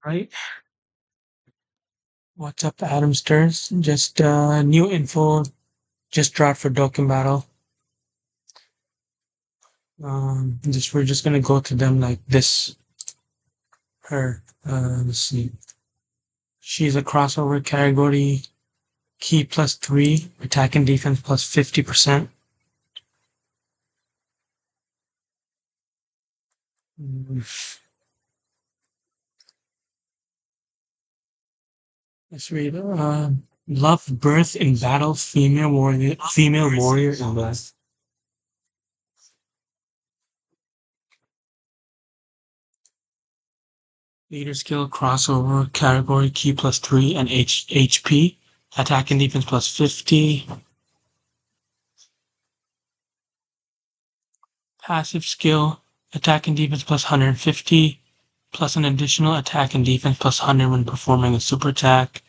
Right. What's up, Adamsters? Just new info just dropped for Dokkan Battle. We're just gonna go to them like this. Her, let's see. She's a crossover category key +3, attack and defense plus 50%. Let's read. Love, birth in battle, female warrior in blast. Leader skill crossover category key +3 and HP. Attack and defense plus 50. Passive skill attack and defense plus 150, plus an additional attack and defense plus 100 when performing a super attack.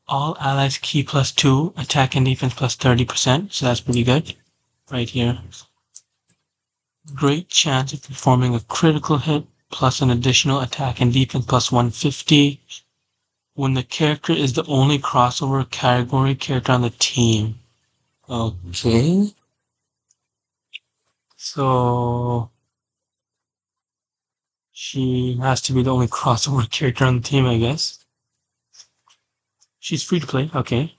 All allies key +2, attack and defense plus 30%, so that's pretty good. Right here. Great chance of performing a critical hit, plus an additional attack and defense plus 150 when the character is the only crossover category character on the team. Okay. So she has to be the only crossover character on the team, I guess. She's free to play, okay.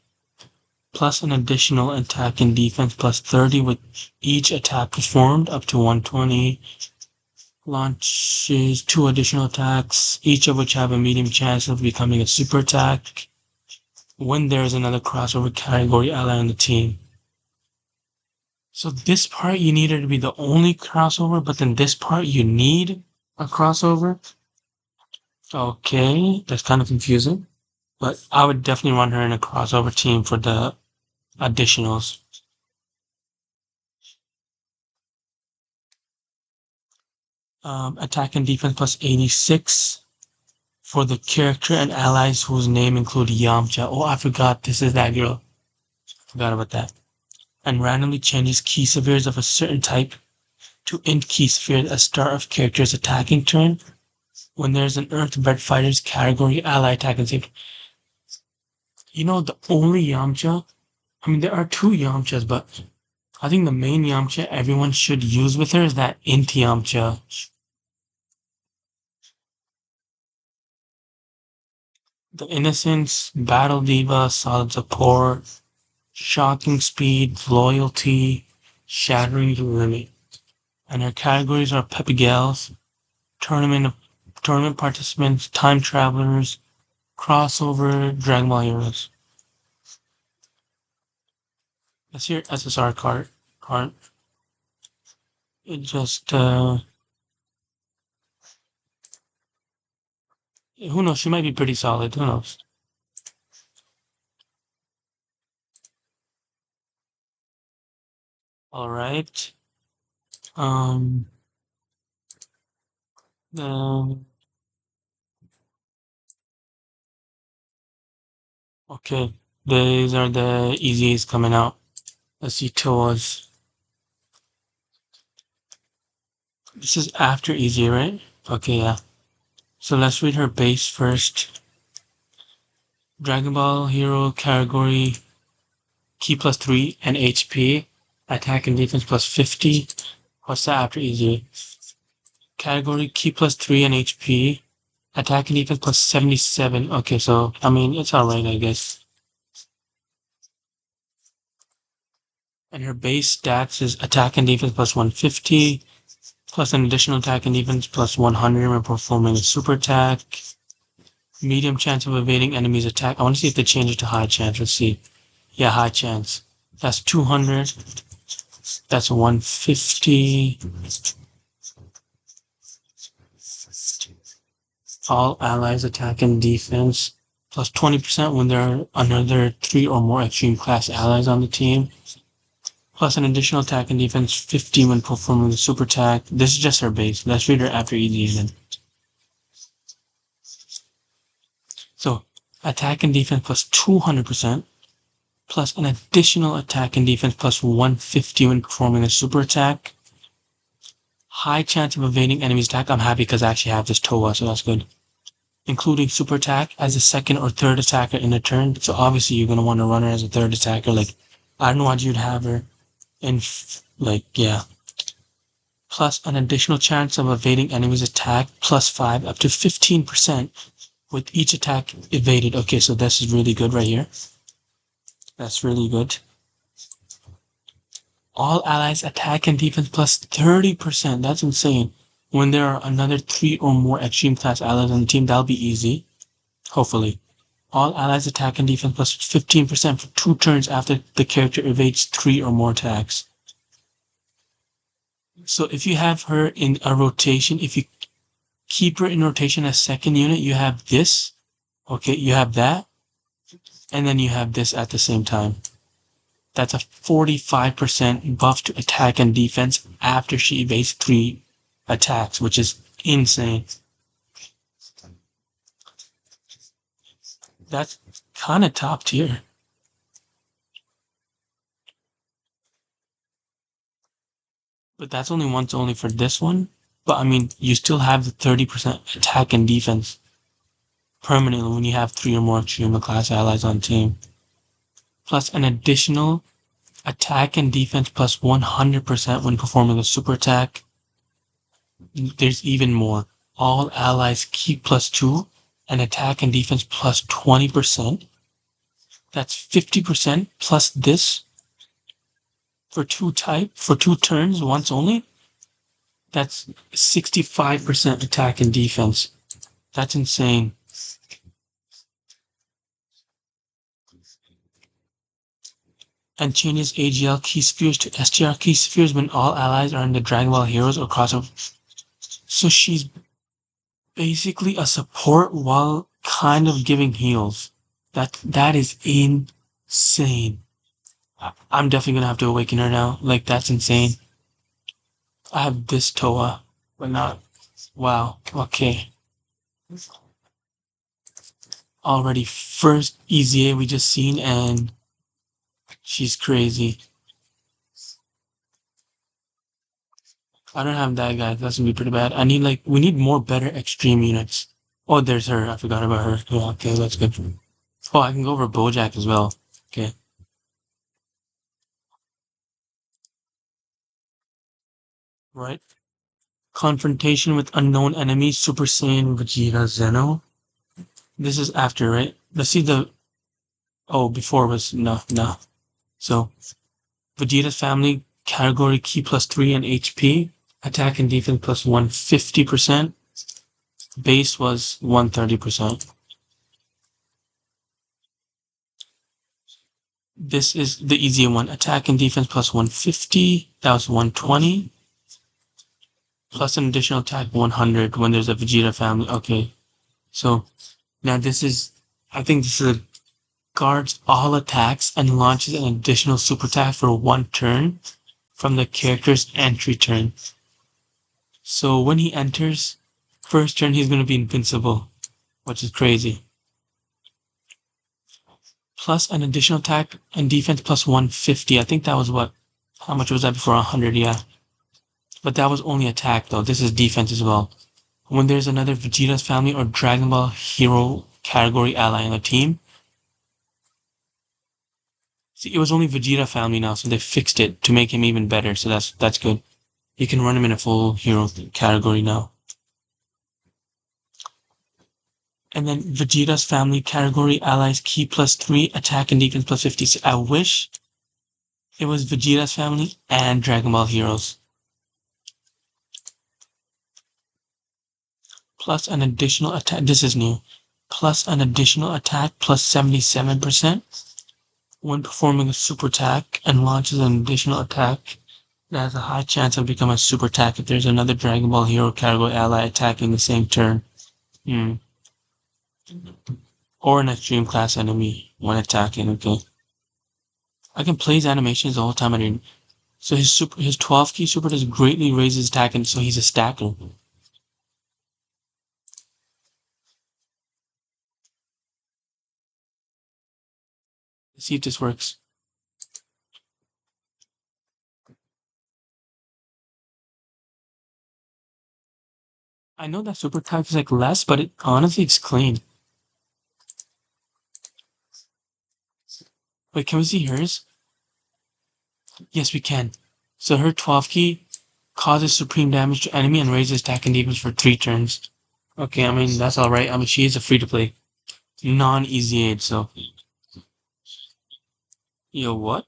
Plus an additional attack and defense plus 30 with each attack performed up to 120. Launches 2 additional attacks, each of which have a medium chance of becoming a super attack when there is another crossover category ally on the team. So this part you need her to be the only crossover, but then this part you need a crossover? Okay, that's kind of confusing. But I would definitely run her in a crossover team for the additionals. Attack and defense plus 86 for the character and allies whose name include Yamcha. Oh, I forgot this is that girl. Forgot about that. And randomly changes key spheres of a certain type to int key sphere at the start of character's attacking turn when there's an Earth-bred fighters category ally attack and save. You know, the only Yamcha, I mean, there are 2 Yamchas, but I think the main Yamcha everyone should use with her is that int Yamcha. The Innocence, Battle Diva, Solid Support, Shocking Speed, Loyalty, Shattering the Limit. And her categories are Peppy Gals, Tournament Participants, Time Travelers, Crossover, Dragon Ball Heroes. That's your SSR card. It just, who knows, she might be pretty solid, who knows. Alright. Okay, these are the easies coming out. Let's see, Toa's. This is after easy, right? Okay, yeah. So let's read her base first. Dragon Ball Hero category key +3 and HP. Attack and defense plus 50. What's that after easy? Category key +3 and HP. Attack and defense plus 77. Okay, so, I mean, it's alright, I guess. And her base stats is attack and defense plus 150, plus an additional attack and defense plus 100 when performing a super attack. Medium chance of evading enemies' attack. I want to see if they change it to high chance. Let's see. Yeah, high chance. That's 200. That's 150. All allies attack and defense plus 20% when there are another 3 or more extreme class allies on the team. Plus an additional attack and defense 50 when performing the super attack. This is just her base. Let's read her after easy then. So, attack and defense plus 200%, plus an additional attack and defense plus 150 when performing a super attack. High chance of evading enemy's attack. I'm happy because I actually have this Toa, so that's good. including super attack as a second or third attacker in a turn. So obviously you're gonna want to run her as a third attacker. Like, I don't know why you'd have her in like, yeah. Plus an additional chance of evading enemies' attack +5 up to 15% with each attack evaded. Okay, so this is really good right here. That's really good. All allies attack and defense +30%. That's insane. When there are another 3 or more extreme class allies on the team, that'll be easy. Hopefully. All allies attack and defense +15% for 2 turns after the character evades 3 or more attacks. So if you have her in a rotation, if you keep her in rotation as second unit, you have this. Okay, you have that. And then you have this at the same time. That's a 45% buff to attack and defense after she evades 3 attacks, which is insane. That's kind of top tier. But that's only for this one. But I mean, you still have the 30% attack and defense permanently when you have 3 or more extreme class allies on team. Plus an additional attack and defense +100% when performing a super attack. There's even more. All allies keep +2 and attack and defense +20%. That's 50% plus this for 2 turns once only. That's 65% attack and defense. That's insane. And changes AGL key spheres to STR key spheres when all allies are in the Dragon Ball Heroes or crossover. So she's basically a support while kind of giving heals. That is insane. I'm definitely gonna have to awaken her now. Like, that's insane. I have this Toa, but not. Wow. Okay. Already first EZA we just seen, and she's crazy. I don't have that, guy. That's gonna be pretty bad. We need more better extreme units. Oh, there's her. I forgot about her. Yeah, okay, that's good. Oh, I can go over Bojack as well. Okay. Right. Confrontation with unknown enemies, Super Saiyan Vegeta Zeno. This is after, right? Let's see the. Oh, before was. No. So, Vegeta's family category key +3 and HP. Attack and defense +150%. Base was 130%. This is the easier one. Attack and defense +150. That was 120. Plus an additional attack 100 when there's a Vegeta family. Okay. So now I think this is guards all attacks and launches an additional super attack for 1 turn from the character's entry turn. So when he enters, first turn he's going to be invincible, which is crazy. Plus an additional attack and defense +150. I think that was how much was that before? 100, yeah. But that was only attack though. This is defense as well. When there's another Vegeta's family or Dragon Ball Hero category ally in the team. See, it was only Vegeta family now, so they fixed it to make him even better. So that's good. You can run him in a full hero category now. And then Vegeta's family category allies key +3, attack and defense +50. So I wish it was Vegeta's family and Dragon Ball Heroes. Plus an additional attack. This is new. Plus an additional attack +77% when performing a super attack and launches an additional attack that has a high chance of becoming a super attack if there's another Dragon Ball Hero category ally attacking the same turn. Or an extreme class enemy when attacking, okay. I can play his animations the whole time I didn't. So his 12 key super does greatly raise his attack, and so he's a stacker. Let's see if this works. I know that super attack is like less, but it honestly it's clean. Wait, can we see hers? Yes, we can. So her 12 key causes supreme damage to enemy and raises attack and defense for 3 turns. Okay, I mean that's alright. I mean she is a free to play. Non-easy aid, so yo what?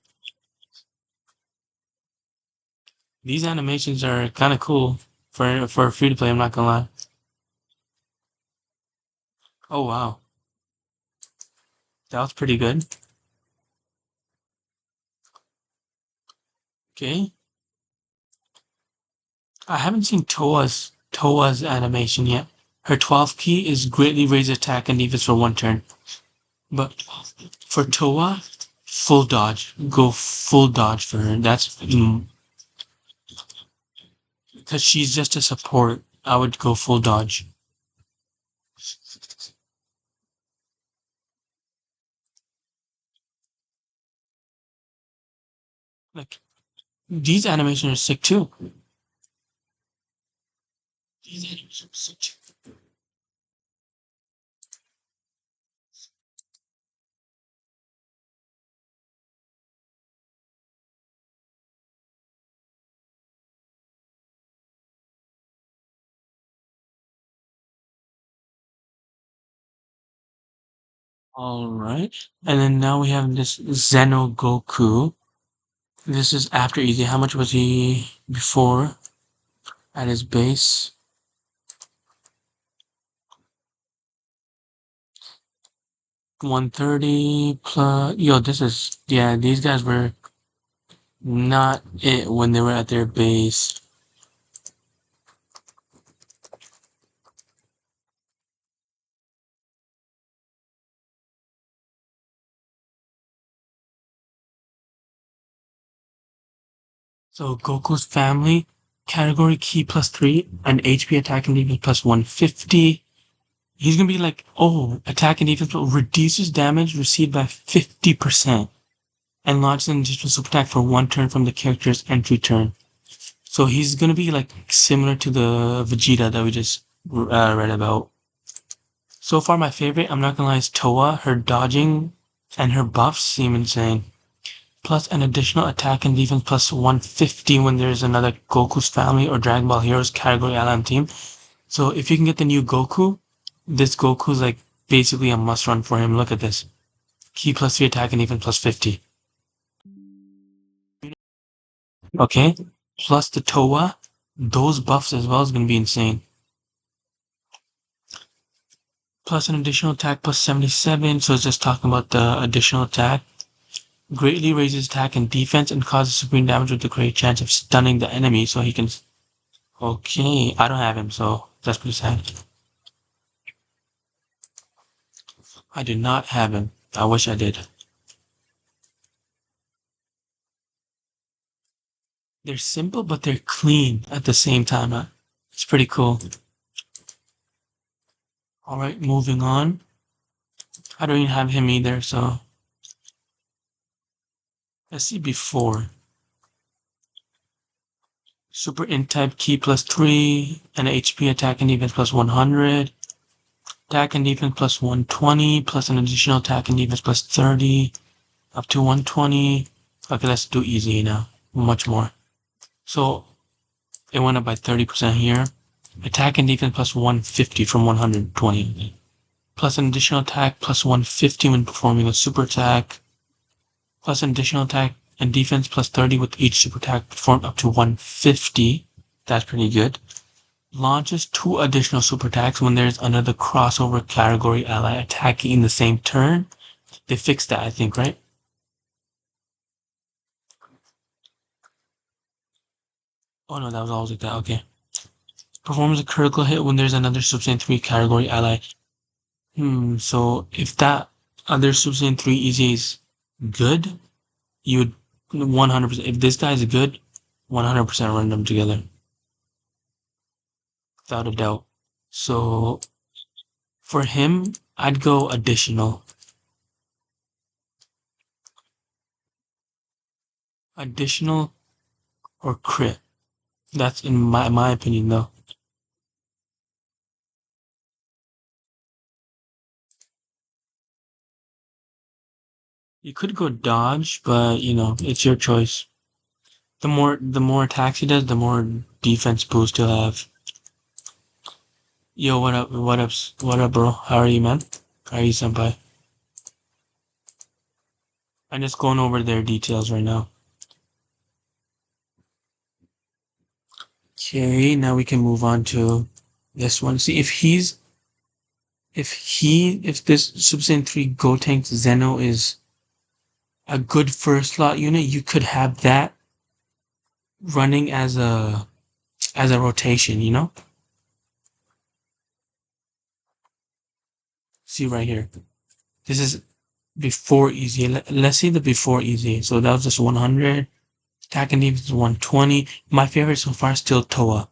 These animations are kinda cool for free to play, I'm not gonna lie. Oh wow. That was pretty good. Okay. I haven't seen Toa's animation yet. Her 12 key is greatly raise attack and defense for 1 turn. But for Toa, full dodge. Go full dodge for her. That's because she's just a support. I would go full dodge. Like these animations are sick too. These animations are sick too. All right, and then now we have this Zeno Goku. This is after easy. How much was he before at his base? 130 plus. Yo, this is yeah. These guys were not it when they were at their base. So Goku's family category key plus 3 and HP attack and defense plus 150. He's gonna be like, oh, attack and defense reduces damage received by 50% and launches an additional super attack for 1 turn from the character's entry turn. So he's gonna be like similar to the Vegeta that we just read about. So far, my favorite, I'm not gonna lie, is Toa. Her dodging and her buffs seem insane. Plus an additional attack and defense plus 150 when there's another Goku's family or Dragon Ball Heroes category ally team. So if you can get the new Goku, this Goku's like basically a must run for him. Look at this. Key plus 3 attack and defense plus 50. Okay? Plus the Toa, those buffs as well is gonna be insane. Plus an additional attack plus 77, so it's just talking about the additional attack. Greatly raises attack and defense and causes supreme damage with a great chance of stunning the enemy, so he can. Okay, I don't have him, so that's pretty sad. I do not have him. I wish I did. They're simple, but they're clean at the same time. It's pretty cool. Alright, moving on. I don't even have him either, so. Let's see before. Super int type key plus 3, and HP attack and defense plus 100. Attack and defense plus 120, plus an additional attack and defense plus 30, up to 120. Okay, let's do easy now. Much more. So it went up by 30% here. Attack and defense plus 150 from 120. Plus an additional attack plus 150 when performing a super attack. Plus an additional attack and defense plus 30 with each super attack performed up to 150. That's pretty good. Launches 2 additional super attacks when there's another crossover category ally attacking in the same turn. They fixed that, I think, right? Oh no, that was always like that. Okay. Performs a critical hit when there's another Super Saiyan 3 category ally. So if that other Super Saiyan 3 easy is good, you would 100%. If this guy is good, 100% run them together. Without a doubt. So for him, I'd go additional. Additional or crit. That's in my opinion though. You could go dodge, but you know, it's your choice. The more attacks he does, the more defense boost he'll have. Yo, what up? What up, bro? How are you, man? How are you, senpai? I'm just going over their details right now. Okay, now we can move on to this one. See if this Super Saiyan 3 Gotenks Zeno is a good first slot unit, you could have that running as a rotation, you know? See right here. This is before easy. Let's see the before easy. So that was just 100. Attack and defense is 120. My favorite so far is still Toa.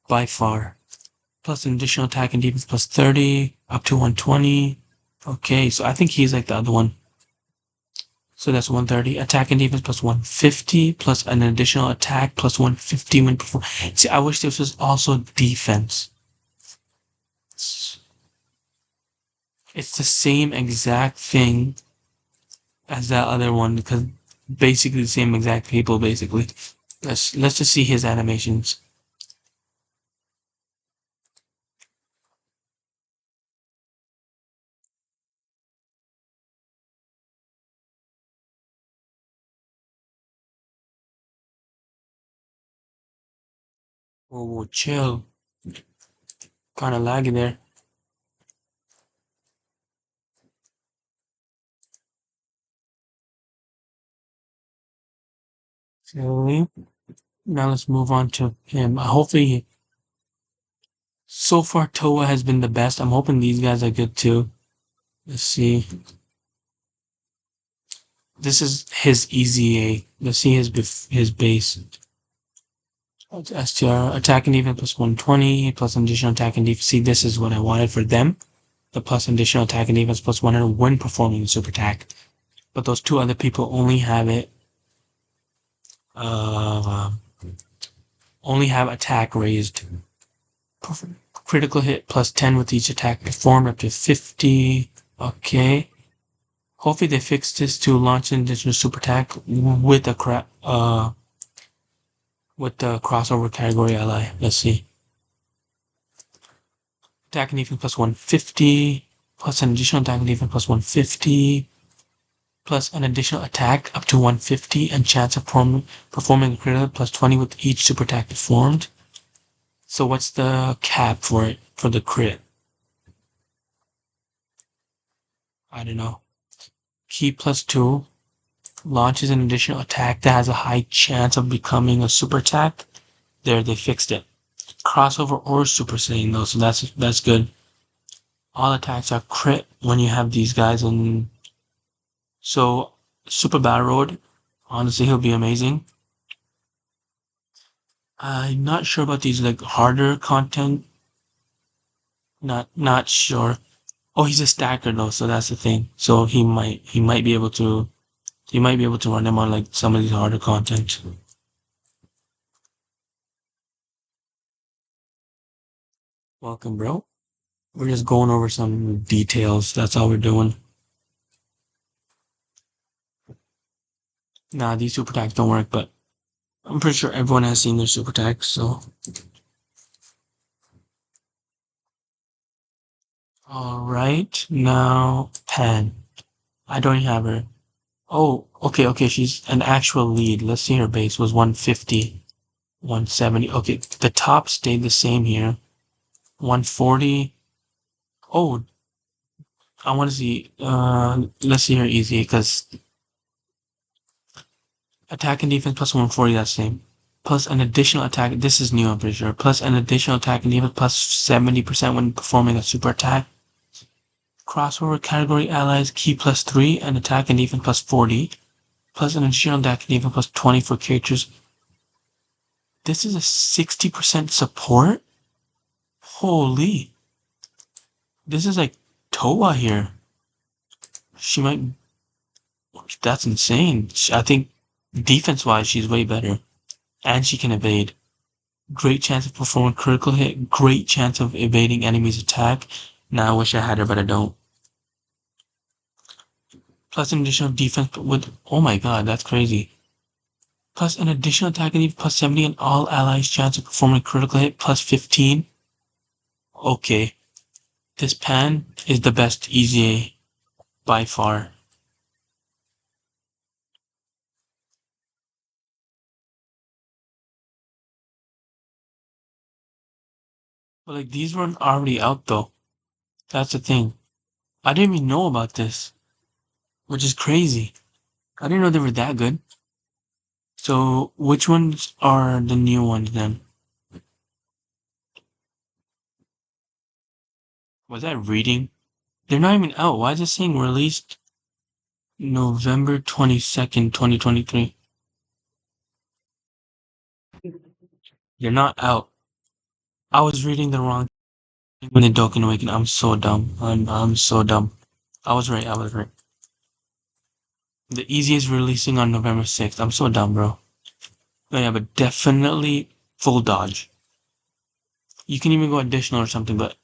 By far. Plus an additional attack and defense plus 30. Up to 120. Okay, so I think he's like the other one. So that's 130. Attack and defense plus 150. Plus an additional attack plus 150 when perform. See, I wish this was also defense. It's the same exact thing as that other one because basically the same exact people basically. Let's just see his animations. Oh, chill. Kind of laggy there. Okay. Now let's move on to him. Hopefully, so far Toa has been the best. I'm hoping these guys are good too. Let's see. This is his EZA. Let's see his base. STR attack and defense plus 120 plus additional attack and defense. See, this is what I wanted for them. The plus additional attack and defense plus 100 when performing the super attack. But those two other people uh, only have attack raised. Critical hit plus 10 with each attack performed up to 50. Okay. Hopefully they fix this to launch an additional super attack with the crossover category ally. Let's see. Attack and defense plus 150 plus an additional attack and defense plus 150 plus an additional attack up to 150 and chance of performing a critical plus 20 with each super attack performed. So what's the cap for it, for the crit? I don't know. Key plus 2 launches an additional attack that has a high chance of becoming a super attack. There, they fixed it. Crossover or Super Saiyan though, so that's good. All attacks are crit when you have these guys in. So Super Battle Road, honestly, he'll be amazing. I'm not sure about these like harder content. Not sure. Oh, he's a stacker though, so that's the thing. So he might be able to run him on like some of these harder content. Welcome, bro. We're just going over some details. That's all we're doing. Nah, these super attacks don't work, but I'm pretty sure everyone has seen their super attacks, so. Alright, now Pen. I don't have her. Oh, okay, she's an actual lead. Let's see, her base was 150, 170. Okay, the top stayed the same here. 140. Oh, I want to see, let's see her easy, because attack and defense plus 140, that's the same. Plus an additional attack, this is new, I'm pretty sure. Plus an additional attack and defense plus 70% when performing a super attack. Crossover category allies key plus 3 and attack and defense plus 40. Plus an additional attack and defense plus 20 for characters. This is a 60% support? Holy. This is like Toa here. She might. That's insane. I think defense wise, she's way better. And she can evade. Great chance of performing critical hit. Great chance of evading enemies' attack. Now I wish I had her, but I don't. plus an additional defense with, oh my god, that's crazy. Plus an additional attack and plus 70 and all allies' chance of performing a critical hit plus 15. Okay, this pan is the best EZA by far. But like these weren't already out though. That's the thing. I didn't even know about this, which is crazy. I didn't know they were that good. So which ones are the new ones then? Was that reading? They're not even out. Why is it saying released November 22nd, 2023? They're not out. I was reading the wrong thing when the Dokkan Awaken. I'm so dumb. I'm so dumb. I was right. I was right. The easiest releasing on November 6th. I'm so dumb, bro. Oh, yeah, but definitely full dodge. You can even go additional or something, but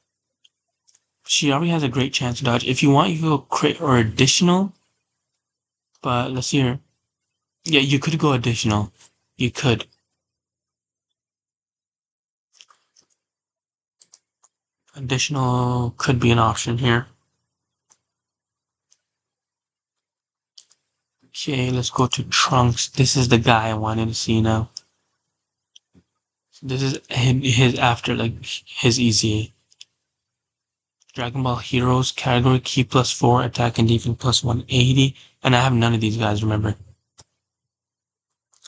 she already has a great chance to dodge. If you want, you can go crit or additional. But let's see here. Yeah, you could go additional. You could. Additional could be an option here. Okay, let's go to Trunks. This is the guy I wanted to see now. This is his after, like, his easy. Dragon Ball Heroes category key +4, attack and defense +180. And I have none of these guys, remember.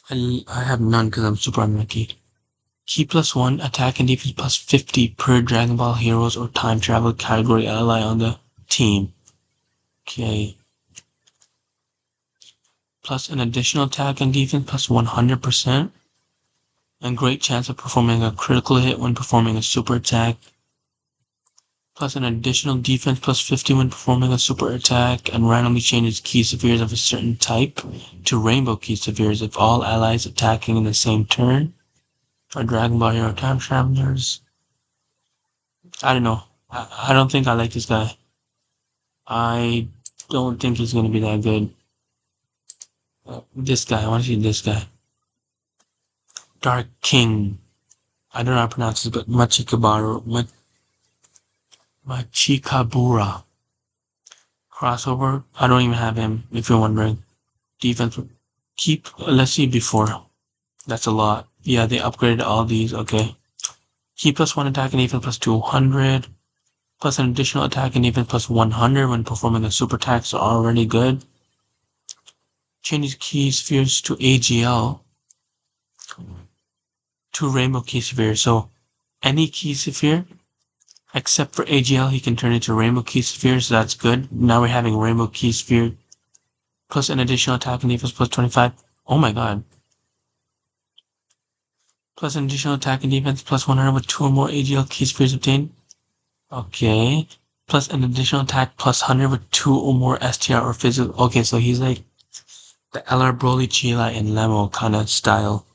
I have none because I'm super unlucky. Key +1, attack and defense +50 per Dragon Ball Heroes or time travel category ally on the team. Okay. Plus an additional attack and defense +100%. And great chance of performing a critical hit when performing a super attack. Plus an additional defense +50 when performing a super attack, and randomly changes key spheres of a certain type to rainbow key spheres if all allies attacking in the same turn are Dragon Ball Hero time travelers. I don't know. I don't think I like this guy. I don't think he's gonna be that good. This guy, I want to see this guy. Dark King. I don't know how to pronounce this, but Machikabura. Crossover. I don't even have him, if you're wondering. Defense. Let's see before. That's a lot. Yeah, they upgraded all these. Okay. Key +1 attack and defense +200. Plus an additional attack and defense +100 when performing a super attack, so already good. Changes key spheres to AGL. To rainbow key sphere. So any key sphere except for AGL, he can turn into rainbow key sphere, so that's good. Now we're having rainbow key sphere plus an additional attack and defense +25. Oh my god. Plus an additional attack and defense +100 with 2 or more AGL key spheres obtained. Okay. Plus an additional attack +100 with 2 or more STR or physical. Okay, so he's like the LR Broly, Chila, and Lemo kind of style.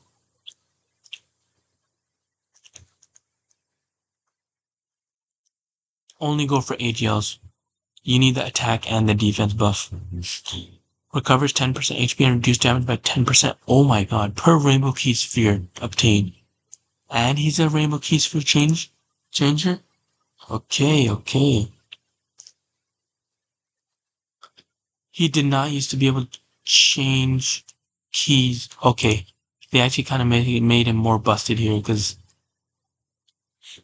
Only go for AGLs. You need the attack and the defense buff. Recovers 10% HP and reduced damage by 10%. Oh my god, per rainbow key sphere obtained. And he's a rainbow key sphere changer? Okay. He did not used to be able to change keys. Okay. They actually kind of made him more busted here because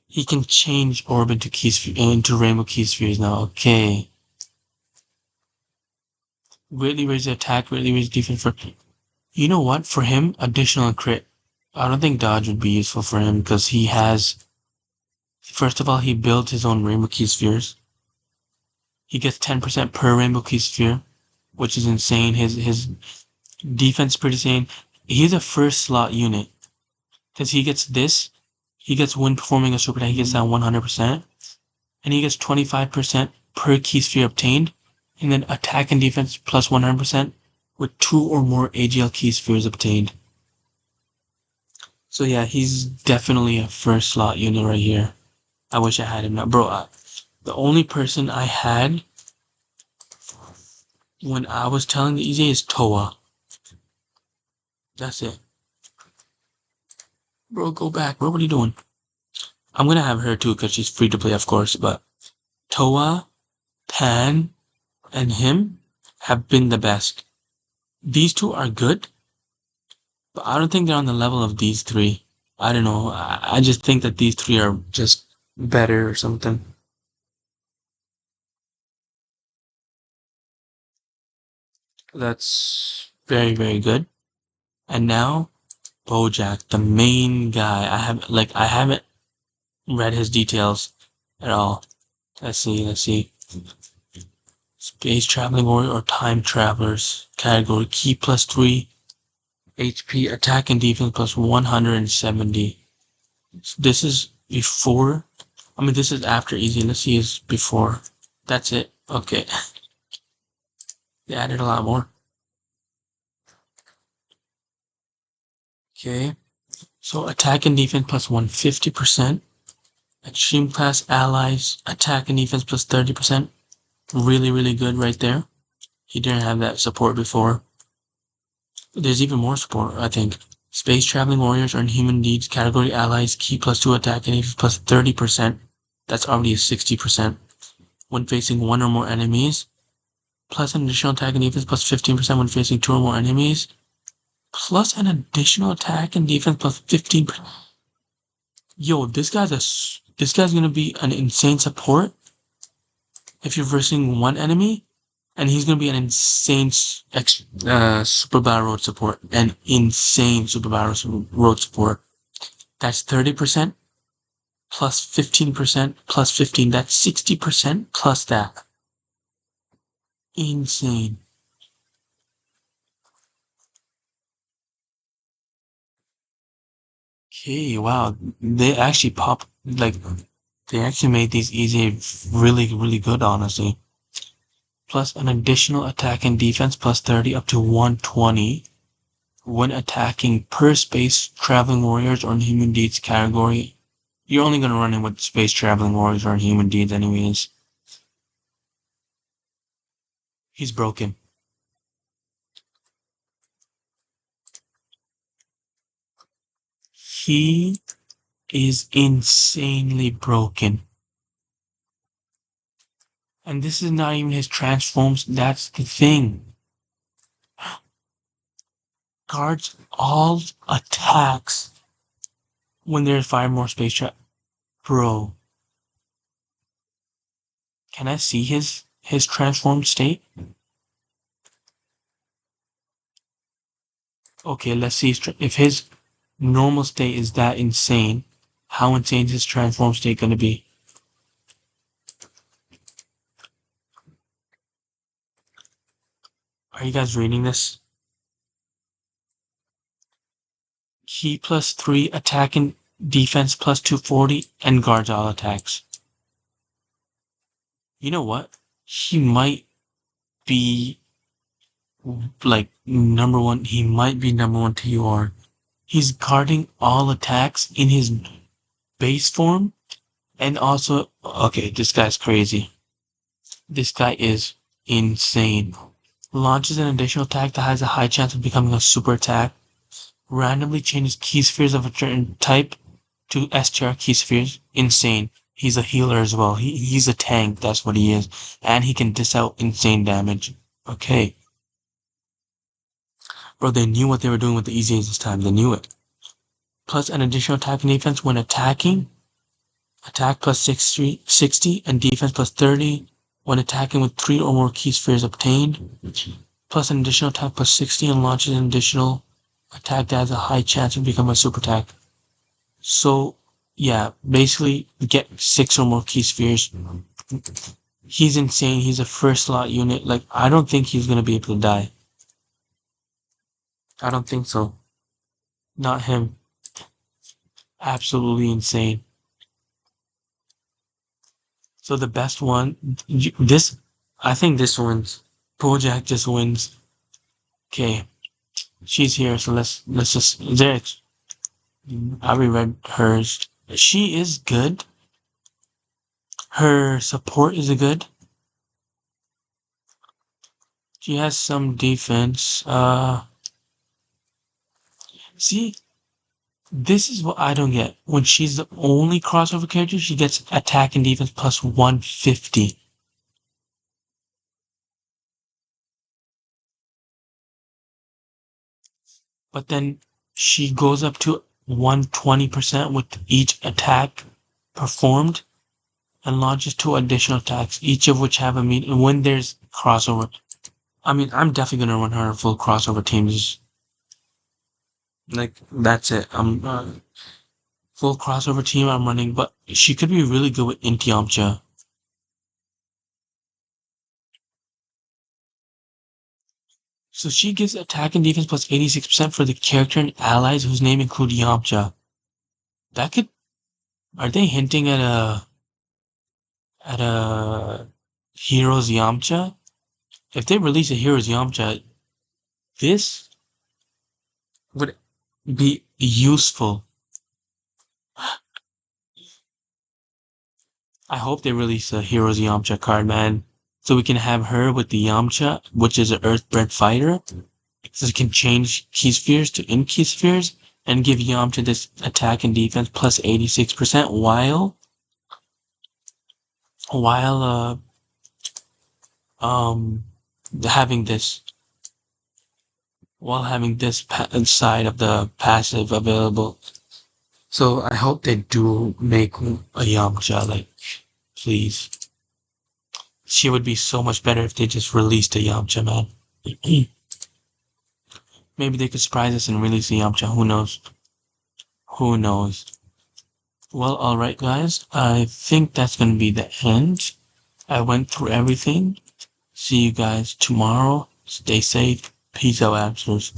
he can change orb into rainbow key spheres now. Okay. Greatly raise the attack, greatly raise defense for. You know what? For him, additional crit. I don't think dodge would be useful for him because he has. First of all, he built his own rainbow key spheres. He gets 10% per rainbow key sphere, which is insane. His defense is pretty insane. He's a first slot unit because he gets this. He gets when performing a super attack, he gets that 100%, and he gets 25% per key sphere obtained, and then attack and defense +100% with 2 or more AGL key spheres obtained. So yeah, he's definitely a first slot unit right here. I wish I had him now. Bro, the only person I had when I was telling the easy is Toa. That's it. Bro, go back. Bro, what are you doing? I'm gonna have her too, because she's free to play, of course, but Toa, Pan, and him have been the best. These two are good, but I don't think they're on the level of these three. I don't know. I just think that these three are just better or something. That's very, very good. And now, Bojack, the main guy. I haven't read his details at all. Let's see. Space traveling warrior or time travelers category. Key plus 3, HP, attack and defense plus 170. This is before. I mean, this is after easy. Let's see his before. That's it. Okay. They added a lot more. Okay. So attack and defense plus 150%. Extreme class allies, attack and defense plus 30%. Really, really good right there. He didn't have that support before. There's even more support, I think. Space traveling warriors earn human needs category allies, key plus 2 attack and defense plus 30%. That's already a 60%. When facing one or more enemies, plus an additional attack and defense plus 15% when facing two or more enemies, plus an additional attack and defense plus 15%. Yo, this guy's gonna be an insane support if you're versing one enemy, and he's gonna be an insane super battle road support. An insane super battle road support. That's 30% plus 15% plus 15. That's 60% plus that. Insane. Okay, wow. They actually they actually made these easy really, really good, honestly. Plus an additional attack and defense plus 30 up to 120 when attacking per space traveling warriors or human deeds category. You're only gonna run in with space traveling warriors or human deeds anyways. He's broken. He is insanely broken. And this is not even his transforms, that's the thing. Guards all attacks when there's 5 more space trap. Bro, can I see his transformed state? Okay, let's see if his normal state is that insane. How insane is his transformed state gonna be? Are you guys reading this? Key plus 3, attack and defense plus 240, and guards all attacks. You know what? He might be like number one. He might be number one TUR. He's guarding all attacks in his base form, and also, okay, this guy's crazy. This guy is insane. Launches an additional attack that has a high chance of becoming a super attack. Randomly changes key spheres of a certain type to STR key spheres. Insane. He's a healer as well. He's a tank, that's what he is. And he can dish out insane damage. Okay. Bro, they knew what they were doing with the EZAs this time. They knew it. Plus an additional attack and defense when attacking. Attack plus 60 and defense plus 30 when attacking with 3 or more key spheres obtained. Plus an additional attack plus 60 and launches an additional attack that has a high chance of becoming a super attack. So, yeah, basically get 6 or more key spheres. He's insane. He's a first slot unit. Like, I don't think he's gonna be able to die. I don't think so. Not him. Absolutely insane. So the best one, I think this wins. Bojack just wins. Okay, she's here, so let's just, there, I reread hers. She is good. Her support is good. She has some defense. See, this is what I don't get. When she's the only crossover character, she gets attack and defense plus 150. But then she goes up to 120% with each attack performed and launches two additional attacks, each of which have a mean when there's crossover. I mean, I'm definitely gonna run her full crossover teams. Like that's it. I'm full crossover team I'm running, but she could be really good with Inti Yamcha. So she gives attack and defense plus 86% for the character and allies whose name include Yamcha. That could are they hinting at a Heroes Yamcha? If they release a Heroes Yamcha, this would be useful. I hope they release a Heroes Yamcha card, man. So we can have her with the Yamcha, which is an Earthbred fighter. So it can change key spheres to in key spheres and give Yamcha this attack and defense plus 86% while um having this side of the passive available. So I hope they do make a Yamcha, like, please. She would be so much better if they just released a Yamcha, man. Maybe they could surprise us and release a Yamcha. Who knows? Who knows? Well, alright, guys. I think that's gonna be the end. I went through everything. See you guys tomorrow. Stay safe. Peace out, answers.